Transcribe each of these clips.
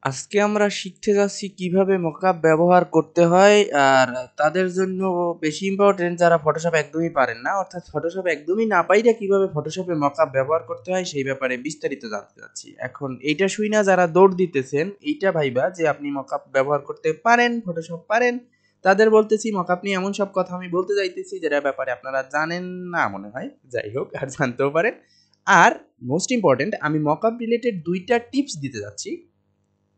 আজকে আমরা শিখতে যাচ্ছি কিভাবে মকআপ ব্যবহার করতে হয়, আর তাদের জন্য বেশি ইম্পর্টেন্ট যারা ফটোশপ একদমই পারেন না, অর্থাৎ ফটোশপ একদমই না পাইরা কিভাবে ফটোশপে মকআপ ব্যবহার করতে হয় সেই ব্যাপারে বিস্তারিত জানতে যাচ্ছি। এখন এইটা শুই না যারা দৌড় দিতেছেন এইটা ভাইবা যে আপনি মকআপ ব্যবহার করতে পারেন, ফটোশপ পারেন, তাদের বলতেছি মকআপ নিয়ে এমন সব কথা আমি বলতে যাইতেছি যেটা ব্যাপারে আপনারা জানেন না মনে হয়, যাই হোক আর জানতেও পারেন। আর মোস্ট ইম্পর্টেন্ট আমি মকআপ রিলেটেড দুইটা টিপস দিতে যাচ্ছি,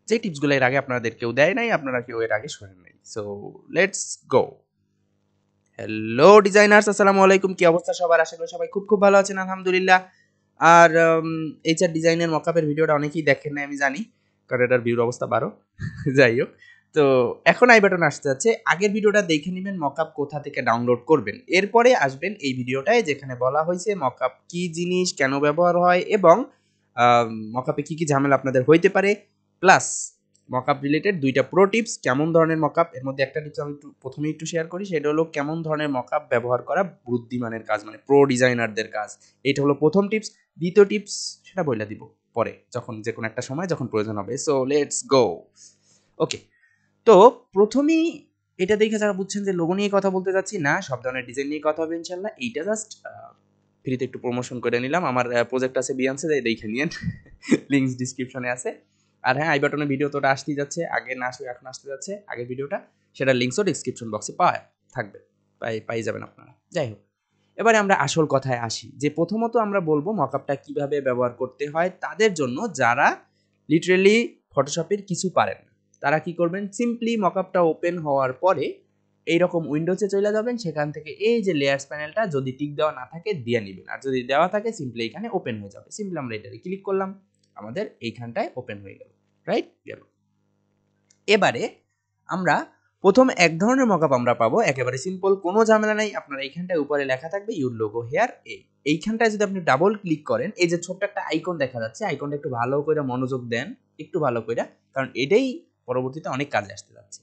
যে টিপসগুলো এর আগে আপনাদের কেউ দেয় নাই, আপনারা কেউ এর আগে শোনেন নাই। So let's go. Hello designers, আসসালামু আলাইকুম। কি অবস্থা সবার? আশা করি সবাই খুব খুব ভালো আছেন, আলহামদুলিল্লাহ। আর এইচআর ডিজাইনের মকআপের ভিডিওটা অনেকেই দেখেন না আমি জানি, কারণ এটার ভিউর অবস্থা 12। যাই হোক, তো এখন আই বাটন আসতে যাচ্ছে, আগের ভিডিওটা দেখে নেবেন মকআপ কোথা থেকে ডাউনলোড করবেন, এরপরে আসবেন এই ভিডিওটায় যেখানে বলা হয়েছে মকআপ কি জিনিস, কেন ব্যবহার হয়, এবং মকআপে কি কি ঝামেলা আপনাদের হইতে পারে, প্লাস মকআপ রিলেটেড দুইটা প্রো টিপস। কেমন ধরনের মকআপ, এর মধ্যে একটা টিপস আমি প্রথমেই একটু শেয়ার করি, সেটা হলো কেমন ধরনের মকআপ ব্যবহার করা বুদ্ধিমানের কাজ, মানে প্রো ডিজাইনারদের কাজ। এটা হলো প্রথম টিপস। দ্বিতীয় টিপস সেটা বইলা দিব পরে, যখন যে কোনো একটা সময় যখন প্রয়োজন হবে। So let's go. ওকে, তো প্রথমেই এটা দেখে যারা বুঝছেন যে লোগো নিয়ে কথা বলতে যাচ্ছি না, সব ধরনের ডিজাইন নিয়ে কথা হবে ইনশাল্লাহ। এইটা জাস্ট ফ্রিতে একটু প্রমোশন করে নিলাম, আমার প্রজেক্ট আছে বিয়ান্সে, যাই দেখে নিয়েন, লিঙ্কস ডিসক্রিপশনে আছে। আর হ্যাঁ, আই বাটনের ভিডিও তো ওটা আসতেই যাচ্ছে, আগে না আসলে এখন আসতে যাচ্ছে আগের ভিডিওটা, সেটার লিঙ্কসও ডিসক্রিপশন বক্সে থাকবে, পাই যাবেন আপনারা। যাই হোক, এবারে আমরা আসল কথায় আসি, যে প্রথমত আমরা বলবো মকআপটা কিভাবে ব্যবহার করতে হয় তাদের জন্য যারা লিটারেলি ফটোশপের কিছু পারেন না। তারা কি করবেন, সিম্পলি মকআপটা ওপেন হওয়ার পরে এইরকম উইন্ডোজে চলে যাবেন, সেখান থেকে এই যে লেয়ার্স প্যানেলটা যদি টিক দেওয়া না থাকে দিয়ে নেবেন, আর যদি দেওয়া থাকে সিম্পলি এখানে ওপেন হয়ে যাবে। সিম্পলি আমরা এটাতে ক্লিক করলাম, আমাদের এইখানটায় ওপেন হয়ে গেল, রাইট গেল। এবারে আমরা প্রথম এক ধরনের মকআপ আমরা পাবো, একেবারে সিম্পল, কোনো ঝামেলা নাই। আপনার এইখানটায় উপরে লেখা থাকবে ইউর লোগো হেয়ার। এইখানটায় যদি আপনি ডাবল ক্লিক করেন, এই যে ছোট্ট একটা আইকন দেখা যাচ্ছে, আইকনটা একটু ভালো করে মনোযোগ দেন, একটু ভালো করে, কারণ এটাই পরবর্তীতে অনেক কাজে আসতে যাচ্ছে।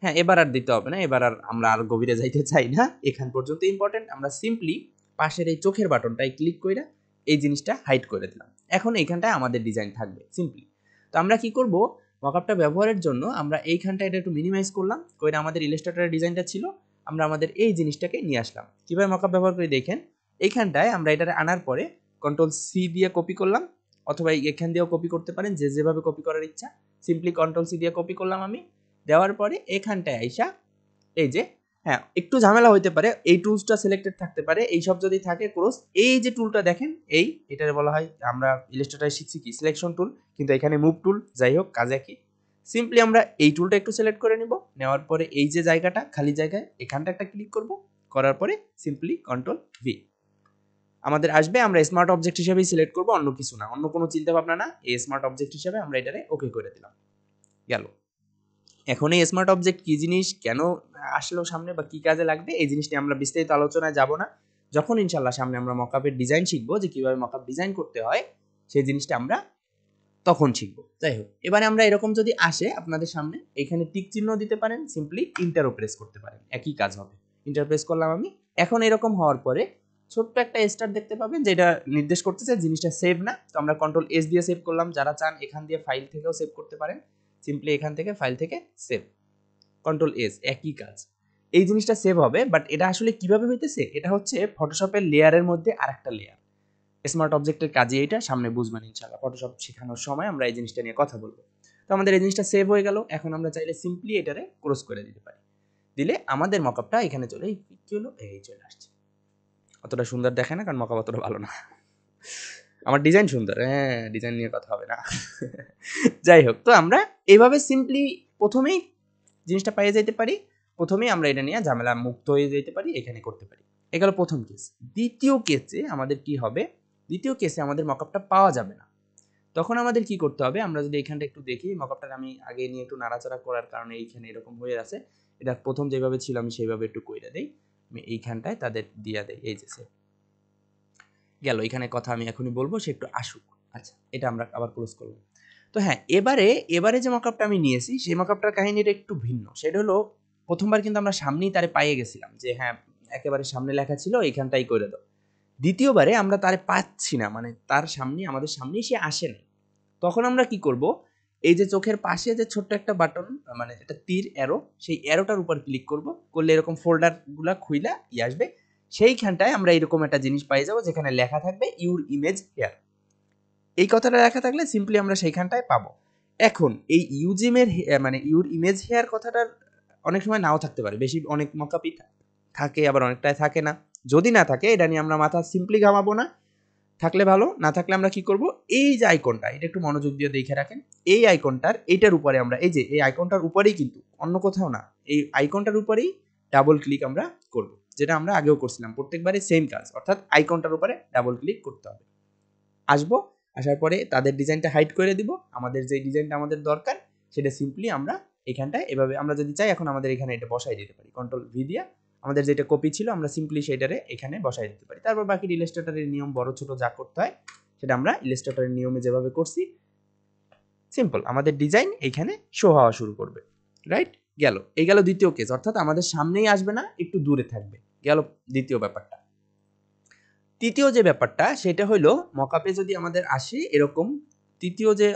হ্যাঁ, এবার আর দিতে হবে না, এবার আর আমরা আর গভীরে যাইতে চাই না, এখান পর্যন্ত ইম্পর্টেন্ট। আমরা সিম্পলি পাশের এই চোখের বাটনটায় ক্লিক করে এই জিনিসটা হাইড করে দিলাম। এখন এইখানটায় আমাদের ডিজাইন থাকবে সিম্পলি। তো আমরা কি করব, মকআপটা ব্যবহারের জন্য আমরা এইখানটা এটা একটু মিনিমাইজ করলাম, করে আমাদের ইলাস্ট্রেটরের ডিজাইনটা ছিল, আমরা আমাদের এই জিনিসটাকে নিয়ে আসলাম। কীভাবে মকআপ ব্যবহার করে দেখেন, এইখানটায় আমরা এটা আনার পরে কন্ট্রোল সি দিয়ে কপি করলাম, অথবা এখান দিয়েও কপি করতে পারেন, যে যেভাবে কপি করার ইচ্ছা। সিম্পলি কন্ট্রোল সি দিয়ে কপি করলাম আমি, দেওয়ার পরে এখানটায় আইসা এই যে, হ্যাঁ একটু ঝামেলা হইতে পারে, এই টুলসটা সিলেক্টেড থাকতে পারে, এই সব যদি থাকে ক্রস, এই যে টুলটা দেখেন এটার বলা হয়, আমরা ইলাস্ট্রেটরে শিখছি কি সিলেকশন টুল, কিন্তু এখানে মুভ টুল। যাই হোক, কাজে কি, সিম্পলি আমরা এই টুলটা একটু সিলেক্ট করে নিব, নেওয়ার পরে এই যে জায়গাটা খালি জায়গায় এখানটা একটা ক্লিক করব, করার পরে সিম্পলি কন্ট্রোল ভি আমাদের আসবে। আমরা স্মার্ট অবজেক্ট হিসেবেই সিলেক্ট করব, অন্য কিছু না, অন্য কোনো চিন্তা ভাবনা না, এই স্মার্ট অবজেক্ট হিসেবে আমরা এটারে ওকে করে দিলাম। গেল। এখন এই স্মার্ট অবজেক্ট কি জিনিস, কেন আসলো সামনে, বা কি কাজে লাগবে, এই জিনিসটি আমরা বিস্তারিত আলোচনায় যাব না। যখন ইনশাল্লাহ সামনে আমরা মকআপের ডিজাইন শিখবো, যে কিভাবে মকআপ ডিজাইন করতে হয়, সেই জিনিসটা আমরা তখন শিখবো। যাই হোক, এবারে আমরা এরকম যদি আসে আপনাদের সামনে, এখানে টিক চিহ্ন দিতে পারেন, সিম্পলি ইন্টারও প্রেস করতে পারেন, একই কাজ হবে। ইন্টার প্রেস করলাম আমি। এখন এরকম হওয়ার পরে ছোট্ট একটা স্টার দেখতে পাবেন, যেটা নির্দেশ করতেছে জিনিসটা সেভ না। তো আমরা কন্ট্রোল এস দিয়ে সেভ করলাম, যারা চান এখান দিয়ে ফাইল থেকেও সেভ করতে পারেন, সিম্পলি এখান থেকে ফাইল থেকে সেভ, কন্ট্রোল এস, একই কাজ। এই জিনিসটা সেভ হবে, বাট এটা আসলে কিভাবে হইতেছে, এটা হচ্ছে ফটোশপের লেয়ারের মধ্যে আরেকটা লেয়ার। স্মার্ট অবজেক্টের কাজে এটা সামনে বুঝবেন ইনশাআল্লাহ, ফটোশপ শেখানোর সময় আমরা এই জিনিসটা নিয়ে কথা বলবো। তো আমাদের এই জিনিসটা সেভ হয়ে গেল। এখন আমরা চাইলে সিম্পলি এটারে ক্রস করে দিতে পারি, দিলে আমাদের মকআপটা এখানে চলে, কি হলো, এই চলে আসছে। অতটা সুন্দর দেখে না, কারণ মকআপ অতটা ভালো না, আমার ডিজাইন সুন্দর, হ্যাঁ ডিজাইন নিয়ে কথা হবে না। যাই হোক, তো আমরা এইভাবে সিম্পলি প্রথমেই জিনিসটা পাইয়ে যেতে পারি, প্রথমেই আমরা এটা নিয়ে ঝামেলা মুক্ত হয়ে যেতে পারি, এখানে করতে পারি। এগুলো প্রথম কেস। দ্বিতীয় কেসে আমাদের কি হবে, দ্বিতীয় কেসে আমাদের মকআপটা পাওয়া যাবে না। তখন আমাদের কি করতে হবে, আমরা যদি এখানটা একটু দেখি, মকআপটা আমি আগে নিয়ে একটু নাড়াচাড়া করার কারণে এইখানে এরকম হয়ে আছে, এটা প্রথম যেভাবে ছিল আমি সেইভাবে একটু কইরা দেই, আমি এইখানটায় তাদের দিয়া দেই, এই যে গেল। এখানে কথা আমি এখনই বলবো, সে একটু আসুক। আচ্ছা, এটা আমরা আবার ক্লোজ করলাম। তো হ্যাঁ, এবারে যে মকআপটা আমি নিয়েছি, সেই মকআপটার কাহিনীটা একটু ভিন্ন। সেটা হলো, প্রথমবার কিন্তু আমরা সামনেই তারে পাইয়ে গেছিলাম, যে হ্যাঁ একেবারে সামনে লেখা ছিল এইখানটাই করে দাও। দ্বিতীয়বারে আমরা তারে পাচ্ছি না, মানে তার সামনে, আমাদের সামনেই সে আসে নাই। তখন আমরা কি করব, এই যে চোখের পাশে যে ছোট্ট একটা বাটন মানে এটা তীর অ্যারো, সেই অ্যারোটার উপর ক্লিক করব, করলে এরকম ফোল্ডারগুলো খুইলা আসবে। সেইখানটায় আমরা এরকম একটা জিনিস পাই যাব যেখানে লেখা থাকবে ইউর ইমেজ হেয়ার। এই কথাটা লেখা থাকলে সিম্পলি আমরা সেইখানটায় পাবো। এখন এই ইউজিমের মানে ইউর ইমেজ হেয়ার কথাটার অনেক সময় নাও থাকতে পারে, বেশি অনেক মকআপই থাকে, আবার অনেকটাই থাকে না। যদি না থাকে এটা নিয়ে আমরা মাথা সিম্পলি ঘামাবো না, থাকলে ভালো, না থাকলে আমরা কি করব, এই যে আইকনটা, এটা একটু মনোযোগ দিয়ে দেখে রাখেন, এই আইকনটার এইটার উপরে আমরা এই যে এই আইকনটার উপরেই, কিন্তু অন্য কোথাও না, এই আইকনটার উপরেই ডাবল ক্লিক আমরা করব, যেটা আমরা আগেও করছিলাম, প্রত্যেকবারই সেম কাজ, অর্থাৎ আইকনটার উপরে ডাবল ক্লিক করতে হবে। আসবো, আসার পরে তাদের ডিজাইনটা হাইড করে দিব, আমাদের যে ডিজাইনটা আমাদের দরকার সেটা সিম্পলি আমরা এখানটায় এভাবে, আমরা যদি চাই এখন আমাদের এখানে এটা বসাই দিতে পারি, কন্ট্রোল ভি দিয়ে আমাদের যেটা কপি ছিল আমরা সিম্পলি সেটারে এখানে বসাই দিতে পারি। তারপর বাকি ইলাস্ট্রেটরের নিয়ম বড় ছোট যা করতে হয় সেটা আমরা ইলাস্ট্রেটরের নিয়মে যেভাবে করছি সিম্পল, আমাদের ডিজাইন এইখানে শো হওয়া শুরু করবে। রাইট, গেল, এই গেল দ্বিতীয় কেস, অর্থাৎ আমাদের সামনেই আসবে না, একটু দূরে থাকবে, গেল দ্বিতীয় ব্যাপারটা। তৃতীয় যে ব্যাপারটা সেটা হলো মকআপে যদি আমাদের আসে এরকম, তৃতীয় যে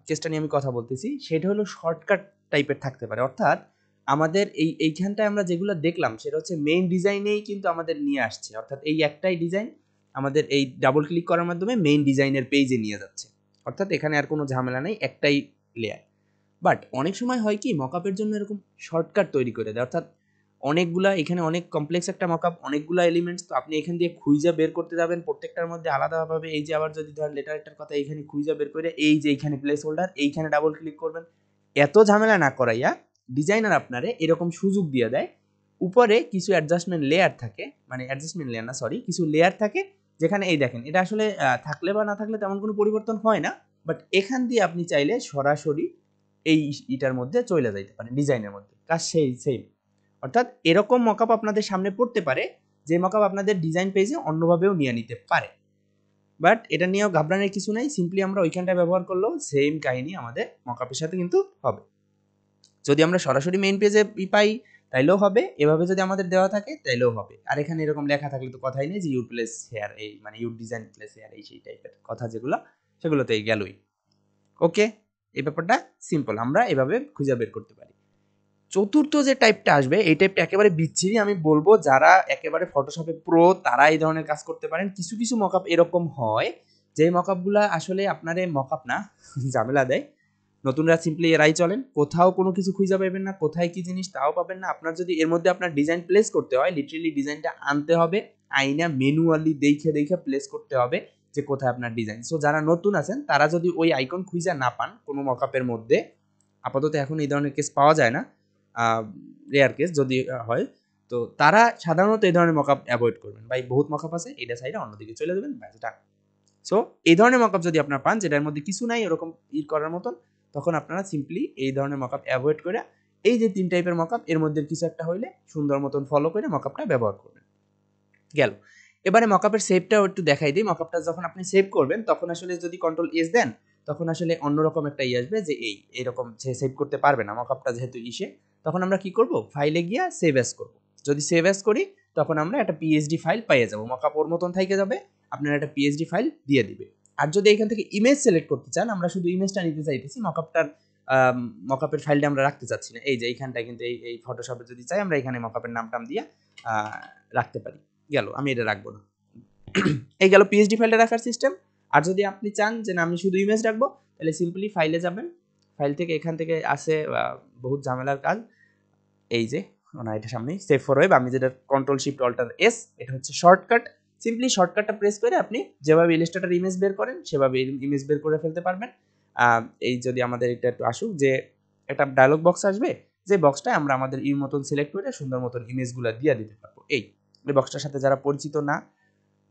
কেসটা নিয়ে আমি কথা বলতেছি সেটা হলো শর্টকাট টাইপের থাকতে পারে, অর্থাৎ আমাদের এইখানটায় আমরা যেগুলো দেখলাম সেটা হচ্ছে মেইন ডিজাইনেই কিন্তু আমাদের নিয়ে আসছে, অর্থাৎ এই একটাই ডিজাইন আমাদের এই ডাবল ক্লিক করার মাধ্যমে মেইন ডিজাইনের পেজে নিয়ে যাচ্ছে, অর্থাৎ এখানে আর কোনো ঝামেলা নেই, একটাই লেয়ার। বাট অনেক সময় হয় কি মকআপের জন্য এরকম শর্টকাট তৈরি করে দেয়, অর্থাৎ অনেকগুলা এখানে অনেক কমপ্লেক্স একটা মকআপ, অনেকগুলা এলিমেন্টস, তো আপনি এখান দিয়ে খুঁজে বের করতে যাবেন প্রত্যেকটার মধ্যে আলাদাভাবে, এই যে আবার যদি ধরেন লেটারটার কথা এইখানে খুঁজে বের করে এই যে এইখানে প্লেস হোল্ডার এইখানে ডাবল ক্লিক করবেন, এত ঝামেলা না করাইয়া ডিজাইনার আপনারে এরকম সুযোগ দিয়ে দেয়, উপরে কিছু অ্যাডজাস্টমেন্ট লেয়ার থাকে, মানে অ্যাডজাস্টমেন্ট লেয়ার না সরি, কিছু লেয়ার থাকে যেখানে এই দেখেন এটা আসলে থাকলে বা না থাকলে তেমন কোনো পরিবর্তন হয় না, বাট এখান দিয়ে আপনি চাইলে সরাসরি এই ইটার মধ্যে চলে যাইতে পারেন, ডিজাইনের মধ্যে কাজ সেই সেম। অর্থাৎ এরকম মকআপ আপনাদের সামনে পড়তে পারে যে মকআপ আপনাদের ডিজাইন পেজে অন্যভাবেও নিয়ে নিতে পারে, বাট এটা নিয়েও ঘাবড়ানোর কিছু নাই, সিম্পলি আমরা ওইখানটা ব্যবহার করলেও সেম কাহিনী আমাদের মকআপের সাথে কিন্তু হবে। যদি আমরা সরাসরি মেইন পেজে পাই তাইলেও হবে, এভাবে যদি আমাদের দেওয়া থাকে তাইলেও হবে, আর এখানে এরকম লেখা থাকলে তো কথাই নেই যে ইউর প্লেস হেয়ার, এই মানে ইউর ডিজাইন প্লেস হেয়ার, এই সেই টাইপের কথা যেগুলো সেগুলোতে গেলই। ওকে, এই ব্যাপারটা সিম্পল, আমরা এভাবে খুঁজে বের করতে পারি। চতুর্থ যে টাইপটা আসবে এই টাইপটা একেবারে বিচ্ছিরি, আমি বলবো যারা একেবারে ফটোশপে প্রো তারা এই ধরনের কাজ করতে পারেন। কিছু কিছু মকআপ এরকম হয় যে মকআপগুলো আসলে আপনারে মকআপ না ঝামেলা দেয়, নতুনরা সিম্পলি এরাই চলেন, কোথাও কোনো কিছু খুঁজে পাবেন না, কোথায় কি জিনিস তাও পাবেন না। আপনার যদি এর মধ্যে আপনার ডিজাইন প্লেস করতে হয়, লিটারেলি ডিজাইনটা আনতে হবে, আইনা ম্যানুয়ালি দেখে দেখে প্লেস করতে হবে যে কোথায় আপনার ডিজাইন। সো যারা নতুন আছেন তারা যদি ওই আইকন খুঁজে না পান কোনো মকআপের মধ্যে, আপাতত এখন এই ধরনের কেস পাওয়া যায় না, রেয়ার কেস যদি হয়, তো তারা সাধারণত এই ধরনের মকআপ অ্যাভয়েড করবেন, ভাই বহুত মকআপ আছে এটা সাইডে অন্যদিকে চলে যাবেন, ব্যাস ডান। সো এই ধরনের মকআপ যদি আপনারা পান যেটার মধ্যে কিছু নাই ওরকম করার মতন, তখন আপনারা সিম্পলি এই ধরনের মকআপ অ্যাভয়েড করে এই যে তিন টাইপের মকআপ এর মধ্যে কিছু একটা হইলে সুন্দর মতন ফলো করে মকআপটা ব্যবহার করবেন। গেল, এবারে মকআপের সেভটাও একটু দেখাই দিই। মকআপটা যখন আপনি সেভ করবেন তখন আসলে যদি কন্ট্রোল এস দেন তখন আসলে অন্যরকম একটা আসবে যে এইরকম সে সেভ করতে পারবে না মকআপটা যেহেতু তখন আমরা কি করব, ফাইলে গিয়া সেভ অ্যাজ করব। যদি সেভ অ্যাজ করি তখন আমরা একটা পিএইচডি ফাইল পেয়ে যাব, মকআপ ওর মতন থেকে যাবে, আপনার একটা পিএইচডি ফাইল দিয়ে দিবে। আর যদি এখান থেকে ইমেজ সিলেক্ট করতে চান, আমরা শুধু ইমেজটা নিতে চাইতেছি, মকআপের ফাইলটা আমরা রাখতে চাচ্ছি না, এই যে এইখানটায় কিন্তু এই ফটোশপে যদি চাই আমরা এখানে মকআপের নাম দিয়ে রাখতে পারি। গেল, আমি এটা রাখবো না। এই গেল পিএইচডি ফাইলটা রাখার সিস্টেম। আর যদি আপনি চান যে না আমি শুধু ইমেজ রাখবো, তাহলে সিম্পলি ফাইলে যাবেন, ফাইল থেকে এখান থেকে আসে বহুত ঝামেলার কাজ, এই যে না এটা সামনে সেভ ফর ওয়েব, আমি যেটা কন্ট্রোল শিফট অল্টার এস, এটা হচ্ছে শর্টকাট। সিম্পলি শর্টকাটটা প্রেস করে আপনি যেভাবে ইলাস্ট্রেটর ইমেজ বের করেন সেভাবে ইমেজ বের করে ফেলতে পারবেন। এই যদি আমাদের এটা একটু আসুক যে একটা ডায়লগ বক্স আসবে, যে বক্সটা আমরা আমাদের মতন সিলেক্ট করে সুন্দর মতন ইমেজগুলো দিয়ে দিতে পারবো। এই বক্সটার সাথে যারা পরিচিত না,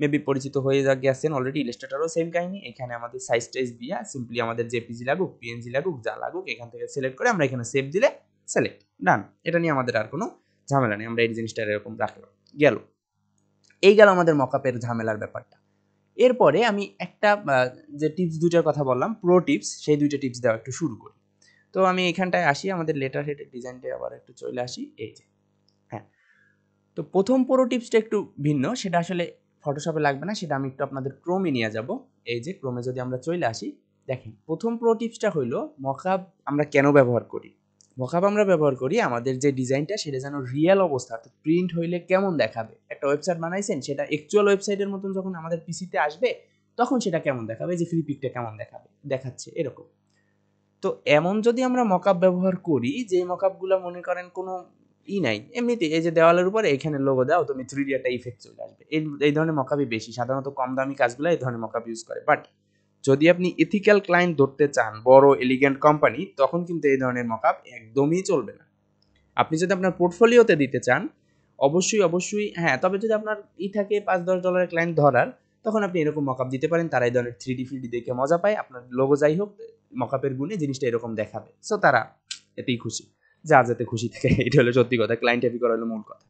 মেবি পরিচিত হয়ে গেছেন অলরেডি, ইলাস্ট্রেটরও সেম কাহিনী, এখানে আমাদের সাইজ টাইজ দিয়া সিম্পলি আমাদের জেপিজি লাগুক পিএনজি লাগুক যা লাগুক এখান থেকে সিলেক্ট করে আমরা এখানে সেভ দিলে সিলেক্ট ডান, এটা নিয়ে আমাদের আর কোনো ঝামেলা নেই, আমরা এই জিনিসটা এরকম রাখলাম। গেল, এই গেল আমাদের মকআপের ঝামেলার ব্যাপারটা। এরপরে আমি একটা যে টিপস দুইটার কথা বললাম প্রো টিপস, সেই দুইটা টিপস দেওয়া একটু শুরু করি। তো আমি এখানটায় আসি, আমাদের লেটার হেডের ডিজাইনটা আবার একটু চলে আসি, এই যে হ্যাঁ। তো প্রথম প্রো টিপসটা একটু ভিন্ন, সেটা আসলে ফটোশপে লাগবে না, সেটা আমি একটু আপনাদের ক্রোমে নিয়ে যাব। এই যে ক্রোমে যদি আমরা চলে আসি, দেখেন প্রথম প্রো টিপসটা হইলো মকআপ আমরা কেন ব্যবহার করি। মকআপ আমরা ব্যবহার করি আমাদের যে ডিজাইনটা সেটা যেন রিয়েল অবস্থা, অর্থাৎ প্রিন্ট হইলে কেমন দেখাবে। একটা ওয়েবসাইট বানাইছেন, সেটা অ্যাকচুয়াল ওয়েবসাইটের মতন যখন আমাদের পিসিতে আসবে তখন সেটা কেমন দেখাবে, যে ফ্রি পিকটা কেমন দেখাচ্ছে এরকম। তো এমন যদি আমরা মকআপ ব্যবহার করি, যে মকআপগুলো মনে করেন কোনো নাই, এমনিতে এই যে দেওয়ালের উপরে এখানে লোগো দাও, তুমি 3D একটা ইফেক্ট চলে আসবে, এই ধরনের মকআপই বেশি সাধারণত কম দামি কাজগুলো এই ধরনের মকআপ ইউজ করে। বাট যদি আপনি ইথিক্যাল ক্লায়েন্ট ধরতে চান, বড় এলিগেন্ট কোম্পানি, তখন কিন্তু এই ধরনের মকআপ একদমই চলবে না। আপনি যদি আপনার পোর্টফোলিওতে দিতে চান অবশ্যই হ্যাঁ, তবে যদি আপনার থাকে $5-10 ক্লায়েন্ট ধরার, তখন আপনি এরকম মকআপ দিতে পারেন। তারা এই ধরনের 3D ফিডি দেখে মজা পায়, আপনার লোগো যাই হোক মকআপের গুণে জিনিসটা এরকম দেখাবে, সো তারা এতেই খুশি, যাতে খুশি থাকে। এটা হলো সত্যি কথা, ক্লায়েন্ট হ্যাপি করা হলো মূল কথা।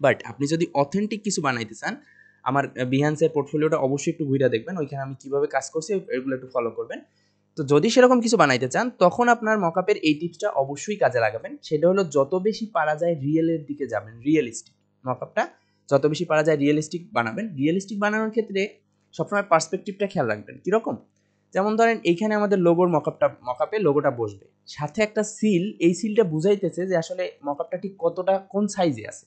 বাট আপনি যদি অথেন্টিক কিছু বানাইতে চান, আমার বিহান্সের পোর্টফোলিওটা অবশ্যই একটু ঘুরে দেখবেন, ওইখানে আমি কিভাবে কাজ করছি এগুলো একটু ফলো করবেন। তো যদি সেরকম কিছু বানাইতে চান, তখন আপনার মকআপের এই টিপসটা অবশ্যই কাজে লাগাবেন। সেটা হলো যত বেশি পারা যায় রিয়েলের দিকে যাবেন, রিয়েলিস্টিক মকআপটা যত বেশি পারা যায় রিয়েলিস্টিক বানাবেন। রিয়েলিস্টিক বানানোর ক্ষেত্রে সবসময় পার্সপেক্টিভটা খেয়াল রাখবেন। কিরকম? যেমন ধরেন এইখানে আমাদের লোগোর মকআপে লোগোটা বসবে, সাথে একটা সিল, এই সিলটা বুঝাইতেছে যে আসলে মকআপটা ঠিক কতটা কোন সাইজে আছে।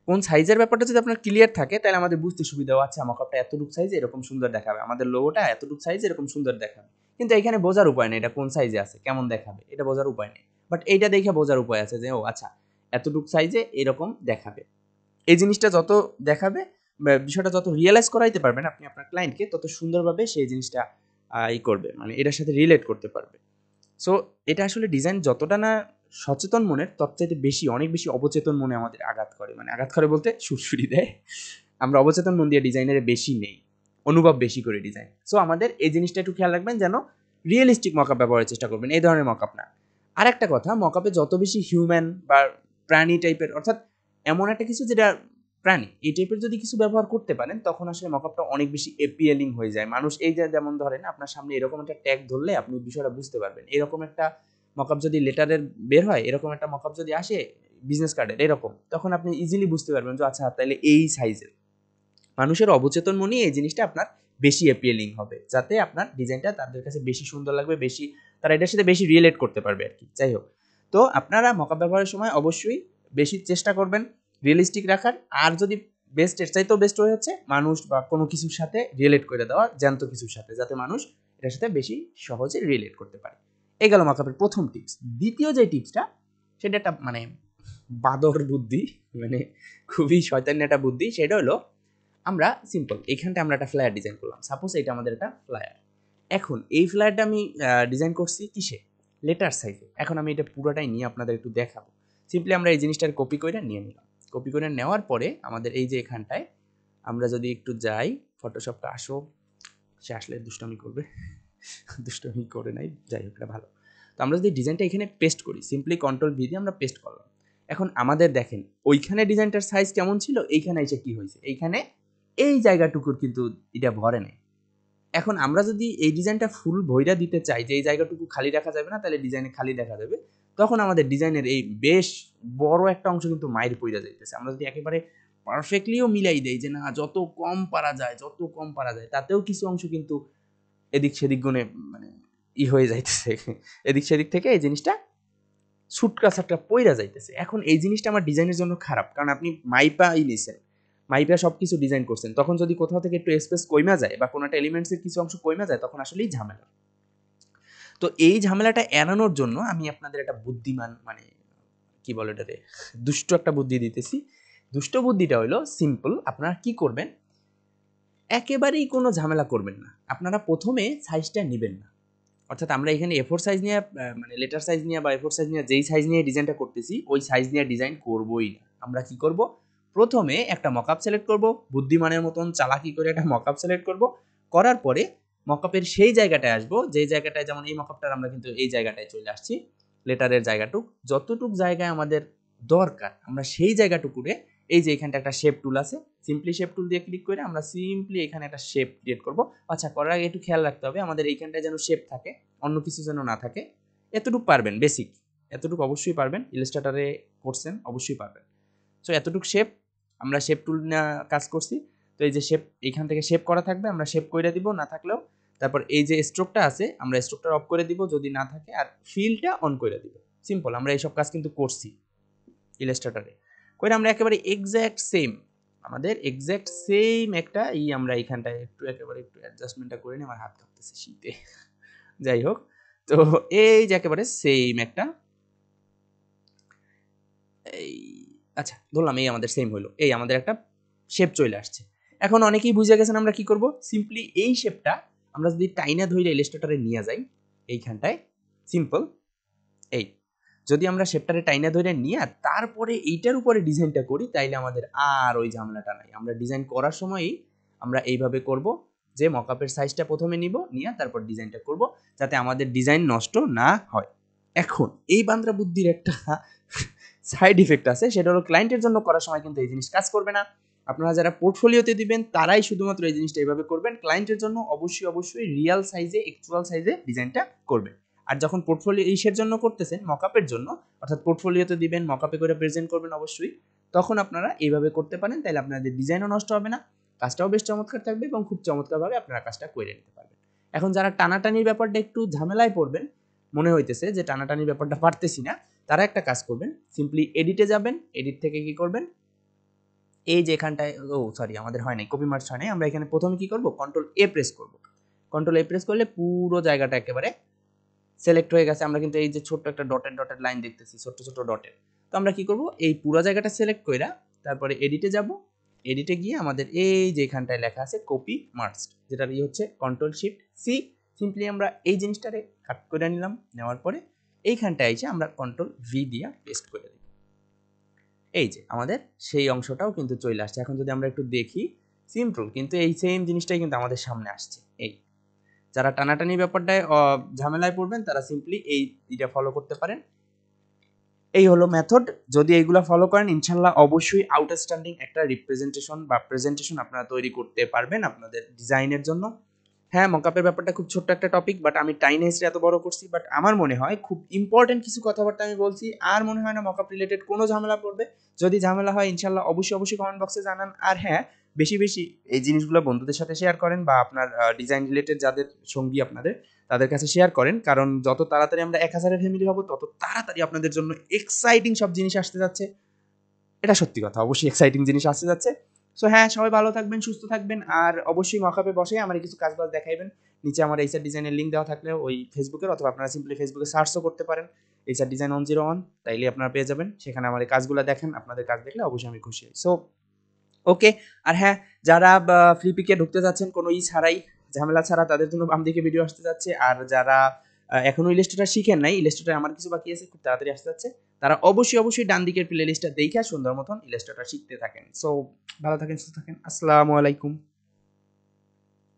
কোন সাইজের ব্যাপারটা যদি আপনার ক্লিয়ার থাকে, তাহলে আমাদের বুঝতে সুবিধা, আচ্ছা মকআপটা এতটুকু সাইজে এরকম সুন্দর দেখাবে, আমাদের লোগোটা এতটুকু সাইজে এরকম সুন্দর দেখাবে। কিন্তু এখানে বোঝার উপায় নেই এটা কোন সাইজে আছে, কেমন দেখাবে, এটা বোঝার উপায় নেই। বাট এইটা দেখে বোঝার উপায় আছে যে ও আচ্ছা এতটুকু সাইজে এরকম দেখাবে। এই জিনিসটা যত দেখাবে, বিষয়টা যত রিয়েলাইজ করাইতে পারবেন আপনি আপনার ক্লায়েন্টকে, তত সুন্দরভাবে সেই জিনিসটা করবে, মানে এটার সাথে রিলেট করতে পারবে। সো এটা আসলে ডিজাইন যতটা না সচেতন মনের, তার চাইতে বেশি, অনেক বেশি অবচেতন মনে আমাদের আঘাত করে, মানে আঘাত করে বলতে সুরসুরি দেয়। আমরা অবচেতন মন দিয়ে ডিজাইনের বেশি নেই, অনুভব বেশি করে ডিজাইন। সো আমাদের এই জিনিসটা একটু খেয়াল রাখবেন, যেন রিয়েলিস্টিক মকআপ ব্যবহারের চেষ্টা করবেন, এই ধরনের মকআপ না। আর একটা কথা, মকআপে যত বেশি হিউম্যান বা প্রাণী টাইপের, অর্থাৎ এমন একটা কিছু যেটা প্রাণী, এই টাইপের যদি কিছু ব্যবহার করতে পারেন, তখন আসলে মকআপটা অনেক বেশি এপিয়ালিং হয়ে যায়। মানুষ এই যে যেমন ধরেন আপনার সামনে এরকম একটা ট্যাগ ধরলে আপনি বিষয়টা বুঝতে পারবেন। এরকম একটা মকআপ যদি লেটারের বের হয়, এরকম একটা মকআপ যদি আসে বিজনেস কার্ডের এরকম, তখন আপনি ইজিলি বুঝতে পারবেন যে আচ্ছা তাহলে এই সাইজের। মানুষের অবচেতন মনে এই জিনিসটা আপনার বেশি অ্যাপিলিং হবে, যাতে আপনার ডিজাইনটা তাদের কাছে বেশি সুন্দর লাগবে, বেশি তারা এটার সাথে বেশি রিলেট করতে পারবে আর কি। যাই হোক, তো আপনারা মকআপ ব্যবহারের সময় অবশ্যই বেশি চেষ্টা করবেন রিয়েলিস্টিক রাখার। আর যদি বেস্ট, এর চাইতেও বেস্ট হয়ে হচ্ছে মানুষ বা কোনো কিছুর সাথে রিলেট করে দেওয়া, জ্যান্ত কিছুর সাথে, যাতে মানুষ এটার সাথে বেশি সহজে রিলেট করতে পারে। এই গেল মকআপের প্রথম টিপস। দ্বিতীয় যে টিপসটা, সেটা একটা মানে বাদর বুদ্ধি, মানে খুবই শয়তানি একটা বুদ্ধি। সেটা হলো আমরা সিম্পল এইখানটা আমরা একটা ফ্লায়ার ডিজাইন করলাম, সাপোজ এটা আমাদের একটা ফ্লায়ার। এখন এই ফ্লায়ারটা আমি ডিজাইন করছি কিসে, লেটার সাইজে। এখন আমি এটা পুরোটাই নিয়ে আপনাদের একটু দেখাবো। সিম্পলি আমরা এই জিনিসটার কপি করে নিয়ে নিলাম। কপি করে নেওয়ার পরে আমাদের এই যে এখানটায় আমরা যদি একটু যাই, ফটোশপটা আসো, সে আসলে দুষ্টমি করবে, দুষ্টমি করে নাই, যাই হোক এটা ভালো। তো আমরা যদি ডিজাইনটা এখানে পেস্ট করি, সিম্পলি কন্ট্রোল ভি দিয়ে আমরা পেস্ট করলাম। এখন আমাদের দেখেন ওইখানে ডিজাইনটার সাইজ কেমন ছিল, এইখানে এসে কি হয়েছে, এইখানে এই জায়গাটুকুর কিন্তু এটা ভরে নেই। এখন আমরা যদি এই ডিজাইনটা ফুল ভইরা দিতে চাই, যে এই জায়গাটুকু খালি রাখা যাবে না, তাহলে ডিজাইনে খালি দেখা যাবে, তখন আমাদের ডিজাইনের এই বেশ বড় একটা অংশ কিন্তু মাইর পইরা যাইতেছে। আমরা যদি একেবারে পারফেক্টলিও মিলাই দেই যে না যত কম পারা যায়, যত কম পারা যায়, তাতেও কিছু অংশ কিন্তু এদিক সেদিক গুণে মানে হয়ে যাইতেছে, এদিক সেদিক থেকে এই জিনিসটা ছুটকা ছাটকা পইরা যাইতেছে। এখন এই জিনিসটা আমার ডিজাইনের জন্য খারাপ, কারণ আপনি মাইপাই নিছেন, মাইপা সব কিছু ডিজাইন করছেন, তখন যদি কোথাও থেকে একটু স্পেস কইমা যায় বা কোনো একটা এলিমেন্টসের কিছু অংশ কইমা যায়, তখন আসলেই ঝামেলা। তো এই ঝামেলাটা এড়ানোর জন্য আমি আপনাদের একটা বুদ্ধিমান, মানে কি বলে এটারে, দুষ্ট একটা বুদ্ধি দিতেছি। দুষ্ট বুদ্ধিটা হলো সিম্পল। আপনারা কি করবেন, একেবারেই কোনো ঝামেলা করবেন না। আপনারা প্রথমে সাইজটা নেবেন না, অর্থাৎ আমরা এখানে A4 সাইজ নিয়ে, মানে লেটার সাইজ নিয়ে বা A4 সাইজ নিয়ে, যেই সাইজ নিয়ে ডিজাইনটা করতেছি ওই সাইজ নিয়ে ডিজাইন করবই না। আমরা কি করব, প্রথমে একটা মকআপ সিলেক্ট করব, বুদ্ধিমানের মতন চালাকি করে একটা মকআপ সিলেক্ট করব। করার পরে মকআপের সেই জায়গাটায় আসবো, যেই জায়গাটায়, যেমন এই মকআপটার আমরা কিন্তু এই জায়গাটায় চলে আসছি, লেটারের জায়গাটুক, যতটুক জায়গায় আমাদের দরকার আমরা সেই জায়গাটুকুরে এই যে এখানটা একটা শেপ টুল আছে, সিম্পলি শেপ টুল দিয়ে ক্লিক করে আমরা সিম্পলি এখানে একটা শেপ ক্রিয়েট করব। আচ্ছা, করার আগে একটু খেয়াল রাখতে হবে আমাদের এইখানটায় যেন শেপ থাকে, অন্য কিছু যেন না থাকে। এতটুকু পারবেন, বেসিক এতটুকু অবশ্যই পারবেন, ইলাস্ট্রেটরে করছেন অবশ্যই পারবেন। সো এতটুকু শেপ, আমরা শেপ টুল নিয়ে কাজ করছি। তো এই যে শেপ, এইখান থেকে শেপ করা থাকবে, আমরা শেপ করে দিব, না থাকলেও তারপর এই যে স্ট্রোকটা আছে আমরা স্ট্রোকটা অফ করে দিব যদি না থাকে, আর ফিলটা অন করে দিব। সিম্পল, আমরা এইসব কাজ কিন্তু করছি ইলাস্ট্রেটরে করে। আমরা একেবারে এক্স্যাক্ট সেম, আমাদের এক্স্যাক্ট সেম একটা আমরা এইখানটায় একটু একেবারে একটু অ্যাডজাস্টমেন্টটা করে নিই, আমার হাত কাঁপতেছে শীতে। যাই হোক, তো এই যে একেবারে সেম একটা এই, আচ্ছা ধরলাম এই আমাদের সেম হলো, এই আমাদের একটা শেপ চলে আসছে। এখন অনেকেই বুঝে গেছেন আমরা কি করব, সিম্পলি এই শেপটা আমরা যদি টাইনা ধরে ইলাস্ট্রেটরে নিয়ে যাই এইখানটায়, সিম্পল এই যদি আমরা শেপটারে টাইনা ধরে নিয়ে তারপরে এইটার উপরে ডিজাইনটা করি, তাইলে আমাদের আর ওই ঝামেলাটা নাই। আমরা ডিজাইন করার সময়ই আমরা এইভাবে করব যে মকআপের সাইজটা প্রথমে নিব, নিয়ে তারপর ডিজাইনটা করব, যাতে আমাদের ডিজাইন নষ্ট না হয়। এখন এই বান্দ্রা বুদ্ধির একটা সাইড ইফেক্ট আছে, সেটা হলো ক্লায়েন্টের জন্য করার সময় কিন্তু এই জিনিস কাজ করবে না। আপনারা যারা পোর্টফোলিওতে দিবেন তারাই শুধুমাত্র এই জিনিসটা এইভাবে করবেন। ক্লায়েন্টের জন্য অবশ্যই অবশ্যই রিয়েল সাইজে, অ্যাকচুয়াল সাইজে ডিজাইনটা করবেন। আর যখন পোর্টফোলিও ইসের জন্য করতেছেন, মকআপের জন্য, অর্থাৎ পোর্টফোলিওতে দিবেন, মকআপে করে প্রেজেন্ট করবেন অবশ্যই, তখন আপনারা এইভাবে করতে পারেন। তাইলে আপনাদের ডিজাইনও নষ্ট হবে না, কাজটাও বেশ চমৎকার থাকবে এবং খুব চমৎকারভাবে আপনারা কাজটা করে নিতে পারবেন। এখন যারা টানাটানির ব্যাপারটা একটু ঝামেলায় পড়বেন, মনে হইতেছে যে টানাটানির ব্যাপারটা পারতেছি না, তারা একটা কাজ করবেন, সিম্পলি এডিটে যাবেন, এডিট থেকে কি করবেন, এই যে এখানটায়, ও সরি আমাদের হয় নাই, কপি মার্কস হয় নাই, আমরা এখানে প্রথমে কি করব, কন্ট্রোল এ প্রেস করব। কন্ট্রোল এ প্রেস করলে পুরো জায়গাটা একেবারে সিলেক্ট হয়ে গেছে। আমরা কিন্তু এই যে ছোট্ট একটা ডটেড ডটেড লাইন দেখতেছি, ছোট ছোট ডটের, তো আমরা কি করব, এই পুরো জায়গাটা সিলেক্ট কইরা তারপরে এডিটে যাব। এডিটে গিয়ে আমাদের এই যে এখানটায় লেখা আছে কপি মার্কস, যেটার হচ্ছে কন্ট্রোল শিফট সি, সিম্পলি আমরা এই জিনিসটারে কাট করে নিলাম। নেওয়ার পরে এইখানটায় এসে আমরা কন্ট্রোল ভি দিয়ে পেস্ট করে দিই। এই যে আমাদের সেই অংশটাও কিন্তু চলে আসছে। এখন যদি আমরা একটু দেখি, সিম্পল কিন্তু এই সেম জিনিসটাই কিন্তু আমাদের সামনে আসছে। এই যারা টানাটানি ব্যাপারটায় ঝামেলায় পড়বেন তারা সিম্পলি এইটা ফলো করতে পারেন। এই হলো মেথড। যদি এইগুলো ফলো করেন ইনশাল্লাহ অবশ্যই আউটস্ট্যান্ডিং একটা রিপ্রেজেন্টেশন বা প্রেজেন্টেশন আপনারা তৈরি করতে পারবেন আপনাদের ডিজাইনের জন্য। হ্যাঁ, মকআপের ব্যাপারটা খুব ছোট্ট একটা টপিক, বাট আমি টাইনে হিস্ট্রি এত বড় করছি, বাট আমার মনে হয় খুব ইম্পর্টেন্ট কিছু কথাবার্তা আমি বলছি। আর মনে হয় না মকআপ রিলেটেড কোনো ঝামেলা পড়বে। যদি ঝামেলা হয় ইনশাল্লাহ অবশ্যই অবশ্যই কমেন্ট বক্সে জানান। আর হ্যাঁ, বেশি বেশি এই জিনিসগুলো বন্ধুদের সাথে শেয়ার করেন, বা আপনার ডিজাইন রিলেটেড যাদের সঙ্গী আপনাদের, তাদের কাছে শেয়ার করেন। কারণ যত তাড়াতাড়ি আমরা 1000-এর ফ্যামিলি হবো, তত তাড়াতাড়ি আপনাদের জন্য এক্সাইটিং সব জিনিস আসতে যাচ্ছে। এটা সত্যি কথা, অবশ্যই এক্সাইটিং জিনিস আসতে যাচ্ছে। সো হ্যাঁ, সবাই ভালো থাকবেন, সুস্থ থাকবেন, আর অবশ্যই মকআপে বসে আমার কিছু কাজ বাজ দেখাইবেন। নিচে আমার এইচআর ডিজাইনের লিঙ্ক দেওয়া থাকলে ওই ফেসবুকের, অথবা আপনারা সিম্পলি ফেসবুকে সার্চও করতে পারেন এইচআর ডিজাইন 101, তাইলে আপনারা পেয়ে যাবেন। সেখানে আমার এই কাজগুলো দেখেন, আপনাদের কাজ দেখলে অবশ্যই আমি খুশি হই। So okay. আর হ্যাঁ, যারা ফ্লিপিকে ঢুকতে যাচ্ছেন কোনো ছাড়াই, ঝামেলা ছাড়া, তাদের জন্য বাম দিকে ভিডিও আসতে যাচ্ছে। আর যারা এখনো ইলাস্ট্রেটর শিখেন নাই, ইলাস্ট্রেটর আমার কিছু বাকি আছে, খুব তাড়াতাড়ি আসতে যাচ্ছে, তারা অবশ্যই অবশ্যই ডান দিকের প্লে লিস্টটা দেখে সুন্দর মতন ইলাস্ট্রেটর শিখতে থাকেন। সো ভালো থাকেন, সুস্থ থাকেন, আসসালামু আলাইকুম।